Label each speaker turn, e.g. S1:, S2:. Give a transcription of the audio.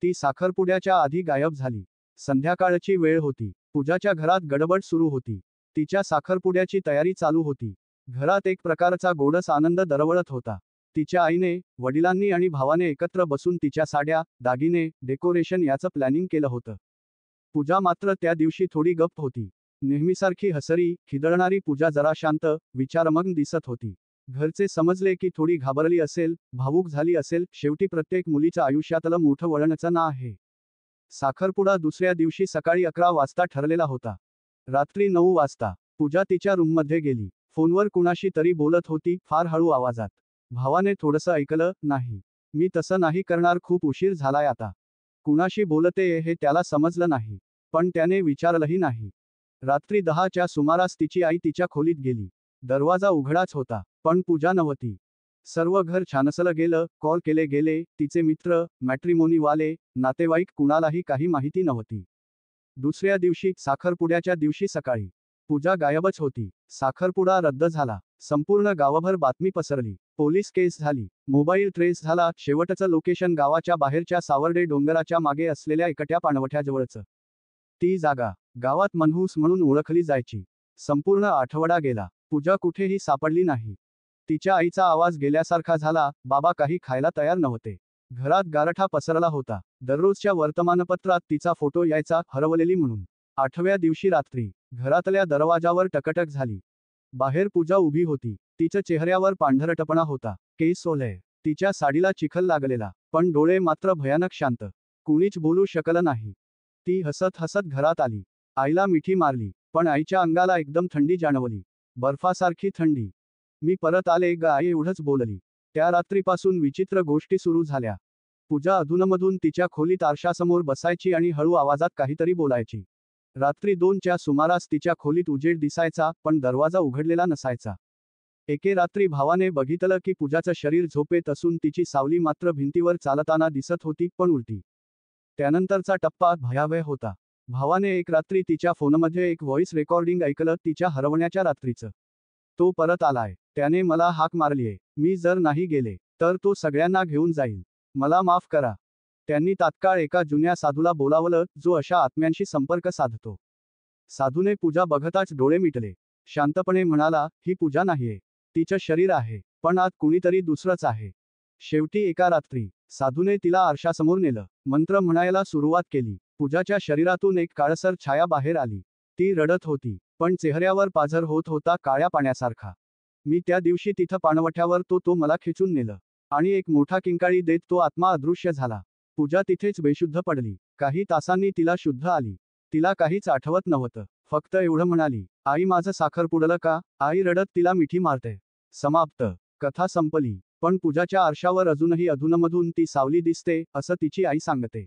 S1: ती साखरपुड्याच्या आधी गायब झाली. संध्याकाळची वेळ होती. पूजाच्या घरात गडबड सुरू होती. तिच्या साखरपुड्याची तयारी चालू होती. घरात एक प्रकारचा गोडस आनंद दरवळत होता. तिच्या आईने, वडिलांनी आणि भावाने एकत्र बसून तिच्या साड्या, दागिने, डेकोरेशन याचं प्लॅनिंग केलं होतं. पूजा मात्र त्या दिवशी थोडी गप्प होती. नेहमीसारखी हसरी, खिदळणारी पूजा जरा शांत, विचारमग्न दिसत होती. घरचे समजले की थोडी घाबरली असेल, भावूक झाली असेल. शेवटी प्रत्येक मुलीच्या आयुष्यातलं मोठं वळणचं ना आहे. साखरपुडा दुसऱ्या दिवशी सकाळी 11 वाजता ठरलेला होता. रात्री 9 वाजता पूजा तिच्या रूममध्ये गेली. फोनवर कुणाशी तरी बोलत होती, फार हळू आवाजात. भावाने थोडंसं ऐकलं, नाही. मी तसं नाही करणार, खूप उशीर झालाय आता. कुणाशी बोलतेय हे त्याला समजलं नाही. पण त्याने विचारलंही नाही. रात्री 10च्या सुमारास तिची आई तिच्या खोलीत गेली. दरवाजा उघडाच होता, पण पूजा नव्हती. सर्व घर छानसलं गेलं, कॉल केले गेले, तिचे मित्र, मॅट्रिमोनीवाले, नातेवाईक, कुणालाही काही माहिती नव्हती. दुसऱ्या दिवशी, साखरपुड्याच्या दिवशी सकाळी, पूजा गायबच होती. साखरपुडा रद्द झाला. संपूर्ण गावभर बातमी पसरली. पोलीस केस झाली. मोबाईल ट्रेस झाला. शेवटचं लोकेशन गावाच्या बाहेरच्या सावर्डे डोंगराच्या मागे असलेल्या एकट्या पाणवठ्याजवळचं. ती जागा गावात मनहूस म्हणून ओळखली जायची. संपूर्ण आठवडा गेला. पूजा कुठेही सापडली नाही. तिच्या आईचा आवाज गेल्यासारखा झाला. बाबा काही खायला तयार नव्हते. घरात गारठा पसरला होता. दररोजच्या वर्तमानपत्रात तिचा फोटो यायचा, हरवलेली म्हणून. 8व्या दिवशी रात्री घरातल्या दरवाजावर टकटक झाली. बाहेर पूजा उभी होती. तिच्या चेहऱ्यावर पांढरटपणा होता. केस ओले. तिच्या साडीला चिखल लागलेला. पण डोळे मात्र भयानक शांत. कुणीच बोलू शकलं नाही. ती हसत हसत घरात आली. आईला मिठी मारली. पण आईच्या अंगाला एकदम थंडी जाणवली. बर्फासारखी थंडी. मी परत आले ग आई एवढंच बोलली. त्या रात्रीपासून विचित्र गोष्टी सुरू झाल्या. पूजा अधूनमधून तिच्या खोलीत आरशासमोर बसायची आणि हळू आवाजात काहीतरी बोलायची. रात्री 2च्या सुमारास तिच्या खोलीत उजेड दिसायचा, पण दरवाजा उघडलेला नसायचा. एके रात्री भावाने बघितलं की पूजाचं शरीर झोपेत असून तिची सावली मात्र भिंतीवर चालताना दिसत होती, पण उलटी. त्यानंतरचा टप्पा भयावह होता. भावाने एक रात्री तिच्या फोनमध्ये एक व्हॉइस रेकॉर्डिंग ऐकलं, तिच्या हरवण्याच्या रात्रीचं. तो परत आलाय. त्याने मला हाक मारलीये. मी जर नाही गेले, तर तो सगळ्यांना घेऊन जाईल. मला माफ करा. त्यांनी तात्काळ एका जुन्या साधूला बोलावलं, जो अशा आत्म्यांशी संपर्क साधतो. साधूने पूजा बघताच डोळे मिटले. शांतपणे म्हणाला, ही पूजा नाहीये. तिचं शरीर आहे, पण आत कुणीतरी दुसरंच आहे. शेवटी एका रात्री साधूने तिला आरशासमोर नेलं. मंत्र म्हणायला सुरुवात केली. पूजाच्या शरीरातून एक काळसर छाया बाहेर आली. ती रडत होती, पण चेहऱ्यावर पाझर होत होता, काळ्या पाण्यासारखा. मी त्या दिवशी तिथं पाणवठ्यावर तो मला खेचून नेलं. आणि एक मोठा किंकाळी देत तो आत्मा अदृश्य झाला. पूजा तिथेच बेशुद्ध पडली. काही तासांनी तिला शुद्ध आली. तिला काहीच आठवत नव्हतं. फक्त एवढं म्हणाली, आई माझं साखरपुडलं का? आई रडत तिला मिठी मारते. समाप्त. कथा संपली. पण पूजाच्या आरशावर अजूनही अधूनमधून ती सावली दिसते, असं तिची आई सांगते.